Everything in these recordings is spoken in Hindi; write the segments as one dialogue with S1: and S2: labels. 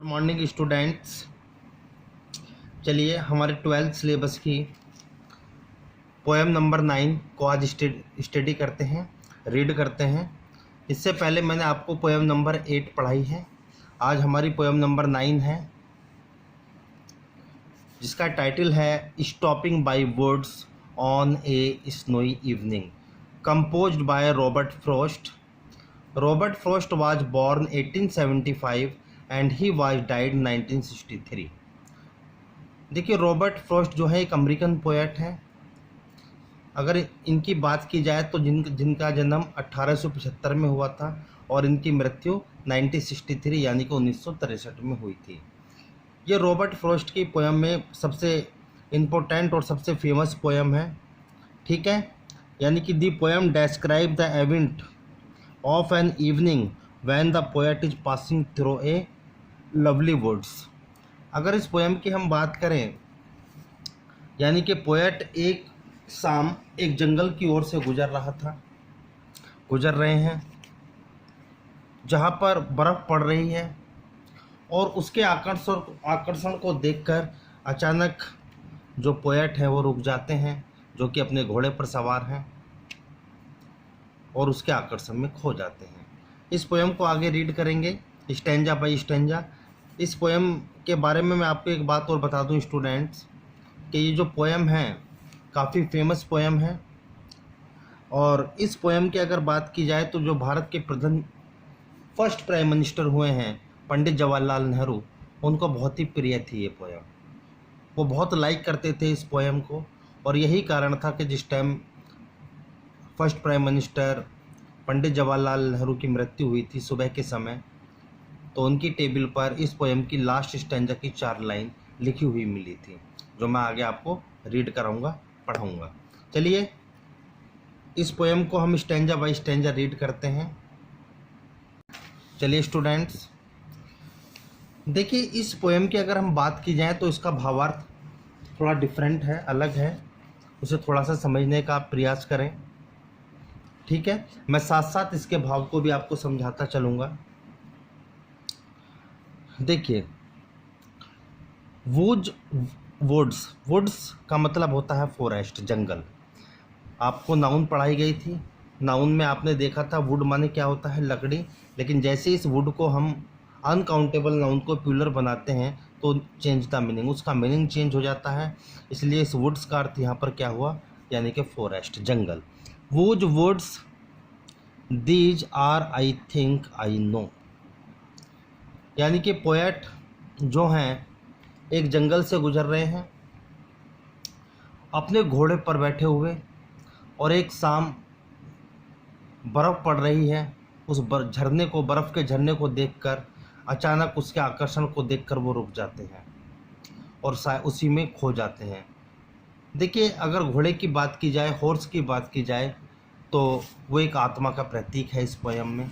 S1: Morning students. चलिए हमारे 12th सिलेबस की पोएम नंबर 9 को आज स्टडी करते हैं, रीड करते हैं। इससे पहले मैंने आपको पोएम नंबर 8 पढ़ाई है। आज हमारी पोएम नंबर 9 है, जिसका टाइटल है stopping by words on A snowy evening, composed by Robert Frost. Robert Frost was born 1875 and he was died 1963। देखिए, रॉबर्ट फ्रॉस्ट जो है एक अमेरिकन पोएट है। अगर इनकी बात की जाए तो जिनका जन्म 1875 में हुआ था और इनकी मृत्यु 1963 यानी कि 1963 में हुई थी। ये रॉबर्ट फ्रॉस्ट की पोएम में सबसे इम्पोर्टेंट और सबसे फेमस पोएम है, ठीक है। यानी कि the poem describe the event of an evening when the poet is passing through a lovely woods. अगर इस पोएम की हम बात करें, यानी कि पोएट एक शाम एक जंगल की ओर से गुजर रहे हैं जहाँ पर बर्फ़ पड़ रही है, और उसके आकर्षण को देखकर अचानक जो पोएट है वो रुक जाते हैं, जो कि अपने घोड़े पर सवार हैं, और उसके आकर्षण में खो जाते हैं। इस पोएम को आगे रीड करेंगे स्टैंजा बाय स्टैंजा। इस पोएम के बारे में मैं आपको एक बात और बता दूं स्टूडेंट्स, कि ये जो पोएम है काफ़ी फेमस पोएम है। और इस पोएम की अगर बात की जाए तो जो भारत के फर्स्ट प्राइम मिनिस्टर हुए हैं पंडित जवाहरलाल नेहरू, उनको बहुत ही प्रिय थी ये पोएम। वो बहुत लाइक करते थे इस पोएम को, और यही कारण था कि जिस time first prime minister Pandit Jawaharlal Nehru की मृत्यु हुई थी सुबह के समय, तो उनकी टेबल पर इस पोएम की लास्ट स्टैंजा की 4 लाइन लिखी हुई मिली थी, जो मैं आगे आपको रीड कराऊंगा, पढ़ाऊंगा। चलिए इस पोएम को हम स्टैंजा बाय स्टैंजा रीड करते हैं। चलिए स्टूडेंट्स, देखिए इस पोएम की अगर हम बात की जाए तो इसका भावार्थ थोड़ा डिफरेंट है, अलग है। उसे थोड़ा सा समझने का प्रयास करें, ठीक है। मैं साथ साथ इसके भाव को भी आपको समझाता चलूँगा। देखिए, वुड्स का मतलब होता है फॉरेस्ट, जंगल। आपको नाउन पढ़ाई गई थी, नाउन में आपने देखा था वुड माने क्या होता है, लकड़ी। लेकिन जैसे इस वुड को हम अनकाउंटेबल नाउन को प्लूरल बनाते हैं तो चेंज द मीनिंग, उसका मीनिंग चेंज हो जाता है। इसलिए इस वुड्स का अर्थ यहाँ पर क्या हुआ, यानी कि फॉरेस्ट, जंगल। Whose woods these are I think I know, यानी कि पोएट जो हैं एक जंगल से गुजर रहे हैं अपने घोड़े पर बैठे हुए, और एक शाम बर्फ़ पड़ रही है। उस झरने को, बर्फ़ के झरने को देखकर अचानक उसके आकर्षण को देखकर वो रुक जाते हैं और उसी में खो जाते हैं। देखिए, अगर घोड़े की बात की जाए, हॉर्स की बात की जाए, तो वो एक आत्मा का प्रतीक है इस पोएम में,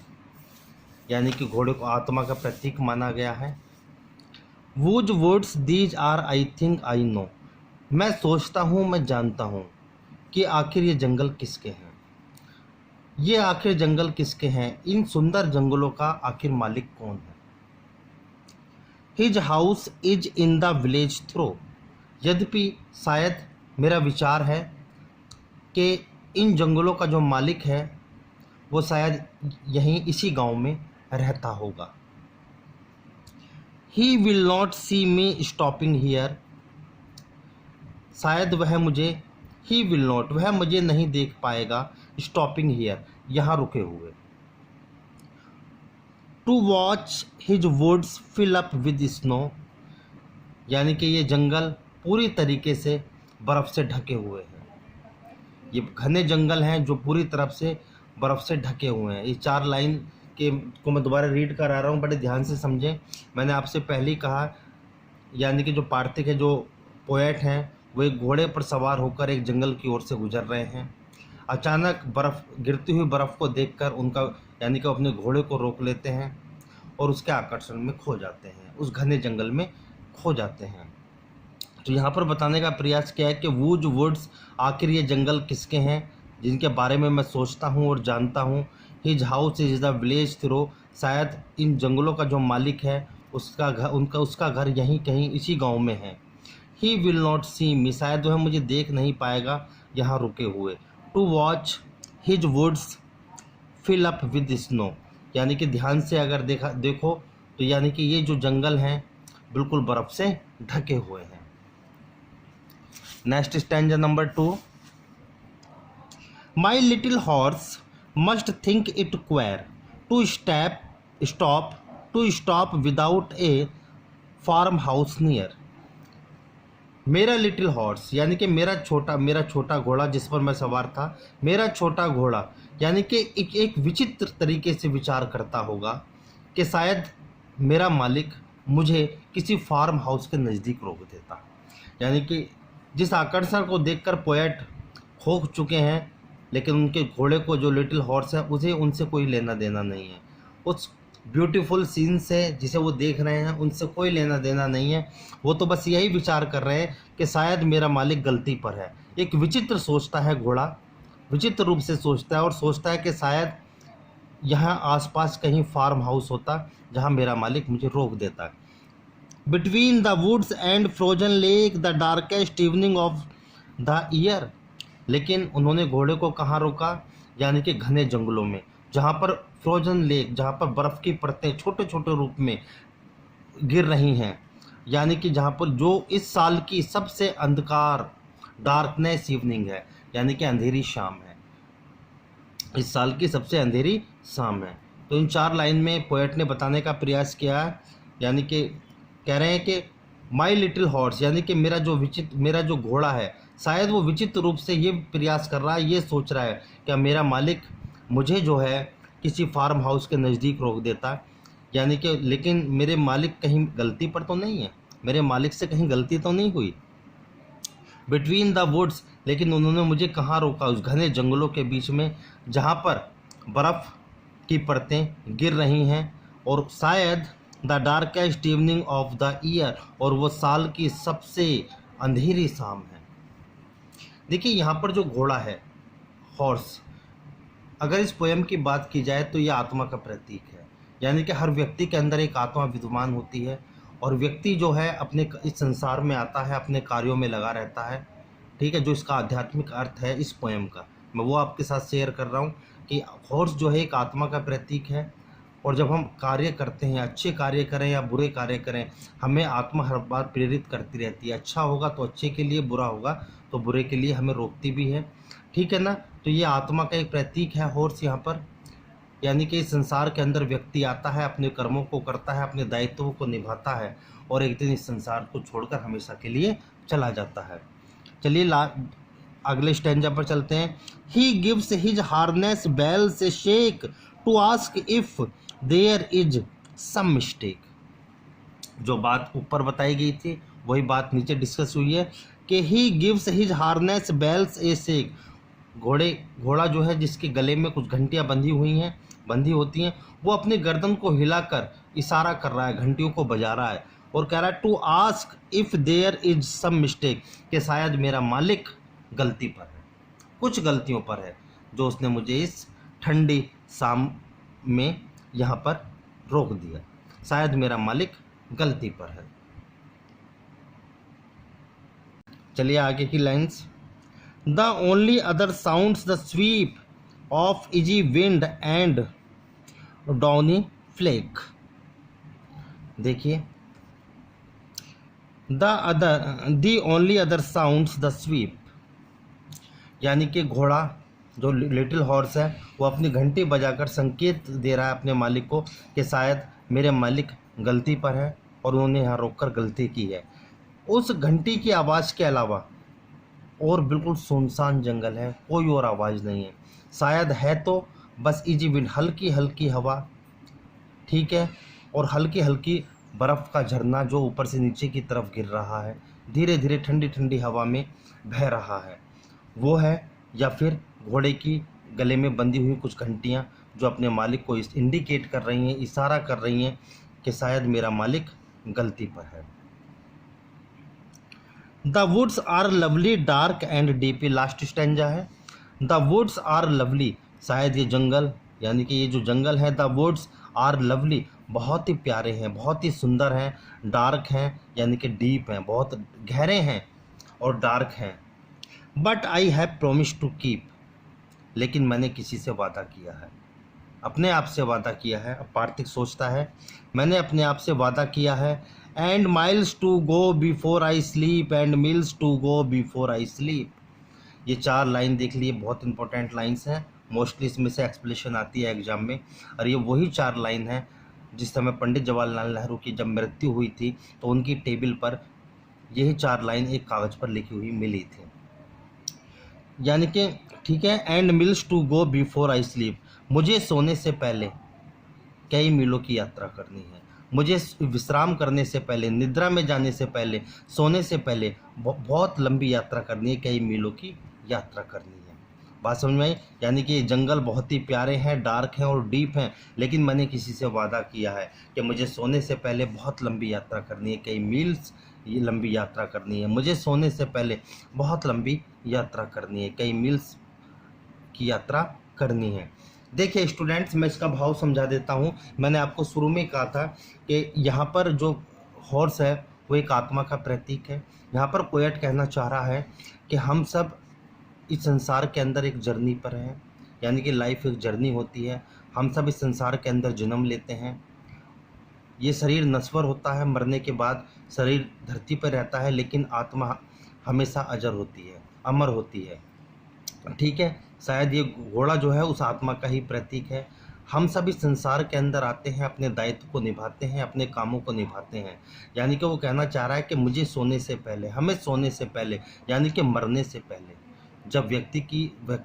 S1: यानी कि घोड़े को आत्मा का प्रतीक माना गया है। Was words these are I think I no, मैं सोचता हूँ, मैं जानता हूँ कि आखिर ये जंगल किसके हैं। ये आखिर जंगल किसके हैं, इन सुंदर जंगलों का आखिर मालिक कौन है। His house is in the village though, यद्यपि शायद मेरा विचार है कि इन जंगलों का जो मालिक है वो शायद यहीं इसी गांव में रहता होगा। He will not see me stopping here, शायद वह मुझे नहीं देख पाएगा स्टॉपिंग हियर, यहाँ रुके हुए। To watch his woods fill up with snow, यानी कि ये जंगल पूरी तरीके से बर्फ़ से ढके हुए हैं। ये घने जंगल हैं जो पूरी तरफ से बर्फ़ से ढके हुए हैं। ये 4 लाइन को मैं दोबारा रीड करा रहा हूँ, बड़े ध्यान से समझें। मैंने आपसे पहले ही कहा, यानी कि जो पार्थिक है, जो पोएट हैं, वो एक घोड़े पर सवार होकर एक जंगल की ओर से गुजर रहे हैं। अचानक गिरती हुई बर्फ़ को देखकर उनका, यानी कि अपने घोड़े को रोक लेते हैं और उसके आकर्षण में खो जाते हैं, उस घने जंगल में खो जाते हैं। तो यहाँ पर बताने का प्रयास किया है कि वुज वुड्स, आखिर ये जंगल किसके हैं जिनके बारे में मैं सोचता हूँ और जानता हूँ। His house is the village though, शायद इन जंगलों का जो मालिक है उसका घर यहीं कहीं इसी गांव में है। ही विल नॉट सी मी, शायद वह मुझे देख नहीं पाएगा यहाँ रुके हुए। To watch his woods fill up with snow, यानी कि ध्यान से अगर देखो तो यानी कि ये जो जंगल हैं बिल्कुल बर्फ़ से ढके हुए हैं। Next stanza number 2। My little horse must think it queer to stop without a farmhouse near. मेरा लिटिल हॉर्स यानी कि मेरा छोटा घोड़ा जिस पर मैं सवार था, मेरा छोटा घोड़ा यानी कि एक विचित्र तरीके से विचार करता होगा कि शायद मेरा मालिक मुझे किसी फार्म हाउस के नज़दीक रोक देता। यानी कि जिस आकर्षण को देखकर पोएट खो चुके हैं, लेकिन उनके घोड़े को जो लिटिल हॉर्स है उसे उनसे कोई लेना देना नहीं है। उस ब्यूटीफुल सीन से जिसे वो देख रहे हैं उनसे कोई लेना देना नहीं है। वो तो बस यही विचार कर रहे हैं कि शायद मेरा मालिक गलती पर है। एक विचित्र सोचता है घोड़ा, विचित्र रूप से सोचता है और सोचता है कि शायद यहाँ आसपास कहीं फार्म हाउस होता जहाँ मेरा मालिक मुझे रोक देता। Between the woods and frozen lake the darkest evening of the year. लेकिन उन्होंने घोड़े को कहाँ रोका, यानी कि घने जंगलों में, जहाँ पर फ्रोजन लेक, जहाँ पर बर्फ़ की परतें छोटे छोटे रूप में गिर रही हैं, यानी कि जहाँ पर जो इस साल की सबसे अंधकार डार्कनेस इवनिंग है, यानी कि अंधेरी शाम है, इस साल की सबसे अंधेरी शाम है। तो इन 4 लाइन में पोएट ने बताने का प्रयास किया है, यानी कि कह रहे हैं कि माई लिटिल हॉर्स यानी कि मेरा जो घोड़ा है, शायद वो विचित्र रूप से ये प्रयास कर रहा है, ये सोच रहा है कि मेरा मालिक मुझे जो है किसी फार्म हाउस के नज़दीक रोक देता, यानी कि लेकिन मेरे मालिक कहीं गलती पर तो नहीं है, मेरे मालिक से कहीं गलती तो नहीं हुई। बिटवीन द वुड्स, लेकिन उन्होंने मुझे कहाँ रोका, उस घने जंगलों के बीच में जहाँ पर बर्फ़ की परतें गिर रही हैं, और शायद the darkest evening of the year, और वो साल की सबसे अंधेरी शाम है। देखिए यहाँ पर जो घोड़ा है, हॉर्स, अगर इस पोएम की बात की जाए तो यह आत्मा का प्रतीक है। यानी कि हर व्यक्ति के अंदर एक आत्मा विद्यमान होती है, और व्यक्ति जो है अपने इस संसार में आता है, अपने कार्यों में लगा रहता है। ठीक है, जो इसका आध्यात्मिक अर्थ है इस पोएम का, मैं वो आपके साथ शेयर कर रहा हूँ कि हॉर्स जो है एक आत्मा का प्रतीक है। और जब हम कार्य करते हैं, अच्छे कार्य करें या बुरे कार्य करें, हमें आत्मा हर बार प्रेरित करती रहती है। अच्छा होगा तो अच्छे के लिए, बुरा होगा तो बुरे के लिए हमें रोकती भी है। ठीक है ना। तो ये आत्मा का एक प्रतीक है हॉर्स यहाँ पर। यानी कि इस संसार के अंदर व्यक्ति आता है, अपने कर्मों को करता है, अपने दायित्वों को निभाता है, और एक दिन इस संसार को छोड़कर हमेशा के लिए चला जाता है। चलिए अगले स्टैंजा पर चलते हैं। He gives his harness bells a shake to ask if there is some mistake. जो बात ऊपर बताई गई थी वही बात नीचे डिस्कस हुई है कि he gives his harness bells a shake. घोड़ा जो है जिसके गले में कुछ घंटियां बंधी होती हैं, वो अपने गर्दन को हिलाकर इशारा कर रहा है, घंटियों को बजा रहा है, और कह रहा है to ask if there is some mistake, कि शायद मेरा मालिक गलती पर है, कुछ गलतियों पर है, जो उसने मुझे इस ठंडी शाम में यहाँ पर रोक दिया। शायद मेरा मालिक गलती पर है। चलिए आगे की lines. The only other sounds the sweep of easy wind and downy flake. देखिए, the only other sounds the sweep, यानी कि घोड़ा जो लिटिल हॉर्स है वो अपनी घंटी बजाकर संकेत दे रहा है अपने मालिक को कि शायद मेरे मालिक गलती पर है और उन्होंने यहाँ रोककर गलती की है। उस घंटी की आवाज़ के अलावा और बिल्कुल सुनसान जंगल है, कोई और आवाज़ नहीं है। शायद है तो बस इजी विंड, हल्की हल्की हवा, ठीक है, और हल्की हल्की बर्फ़ का झरना जो ऊपर से नीचे की तरफ गिर रहा है, धीरे धीरे ठंडी ठंडी हवा में बह रहा है, वो है, या फिर घोड़े की गले में बंधी हुई कुछ घंटियाँ जो अपने मालिक को इंडिकेट कर रही हैं, इशारा कर रही हैं कि शायद मेरा मालिक गलती पर है। The woods are lovely dark and deep, last stanza है। द वुड्स आर लवली, शायद ये जंगल, यानी कि ये जो जंगल है, द वुड्स आर लवली, बहुत ही प्यारे हैं, बहुत ही सुंदर हैं, डार्क हैं यानी कि डीप हैं, बहुत गहरे हैं और डार्क हैं। But I have promise to keep, लेकिन मैंने किसी से वादा किया है, अपने आप से वादा किया है। अब पार्थिक सोचता है, मैंने अपने आप से वादा किया है। And miles to go before I sleep, and miles to go before I sleep. ये 4 लाइन देख लिए, बहुत इंपॉर्टेंट लाइंस हैं, मोस्टली इसमें से एक्सप्लेनेशन आती है एग्जाम में। और ये वही 4 लाइन हैं जिस समय पंडित जवाहरलाल नेहरू की जब मृत्यु हुई थी तो उनकी टेबल पर यही 4 लाइन एक कागज़ पर लिखी हुई मिली थी, यानी कि ठीक है। And miles to go before I sleep, मुझे सोने से पहले कई मीलों की यात्रा करनी है, मुझे विश्राम करने से पहले, निद्रा में जाने से पहले, सोने से पहले बहुत लंबी यात्रा करनी है, कई मीलों की यात्रा करनी है। बात समझ में आई? यानी कि ये जंगल बहुत ही प्यारे हैं, डार्क हैं और डीप हैं, लेकिन मैंने किसी से वादा किया है कि मुझे सोने से पहले बहुत लंबी यात्रा करनी है, कई मील्स ये लंबी यात्रा करनी है, मुझे सोने से पहले बहुत लंबी यात्रा करनी है, कई मील्स की यात्रा करनी है। देखिए स्टूडेंट्स, मैं इसका भाव समझा देता हूँ। मैंने आपको शुरू में कहा था कि यहाँ पर जो हॉर्स है वो एक आत्मा का प्रतीक है। यहाँ पर पोएट कहना चाह रहा है कि हम सब इस संसार के अंदर एक जर्नी पर हैं, यानी कि लाइफ एक जर्नी होती है। हम सब इस संसार के अंदर जन्म लेते हैं, ये शरीर नश्वर होता है, मरने के बाद शरीर धरती पर रहता है, लेकिन आत्मा हमेशा अजर होती है, अमर होती है। ठीक है, शायद ये घोड़ा जो है उस आत्मा का ही प्रतीक है। हम सभी संसार के अंदर आते हैं, अपने दायित्व को निभाते हैं, अपने कामों को निभाते हैं। यानी कि वो कहना चाह रहा है कि मुझे सोने से पहले, हमें सोने से पहले यानी कि मरने से पहले, जब व्यक्ति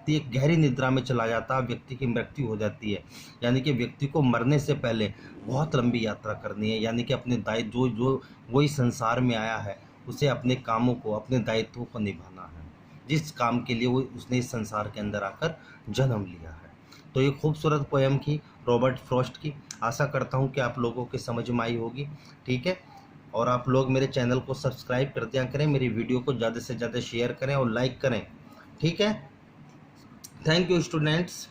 S1: एक गहरी निद्रा में चला जाता है, व्यक्ति की मृत्यु हो जाती है, यानी कि व्यक्ति को मरने से पहले बहुत लंबी यात्रा करनी है। यानी कि अपने दायित्व जो वही संसार में आया है उसे अपने कामों को, अपने दायित्वों को निभाना है, जिस काम के लिए वो उसने इस संसार के अंदर आकर जन्म लिया है। तो ये खूबसूरत पोएम की रॉबर्ट फ्रॉस्ट की, आशा करता हूँ कि आप लोगों के समझ में आई होगी। ठीक है, और आप लोग मेरे चैनल को सब्सक्राइब कर दिया करें, मेरी वीडियो को ज़्यादा से ज़्यादा शेयर करें और लाइक करें। ठीक है, थैंक यू स्टूडेंट्स।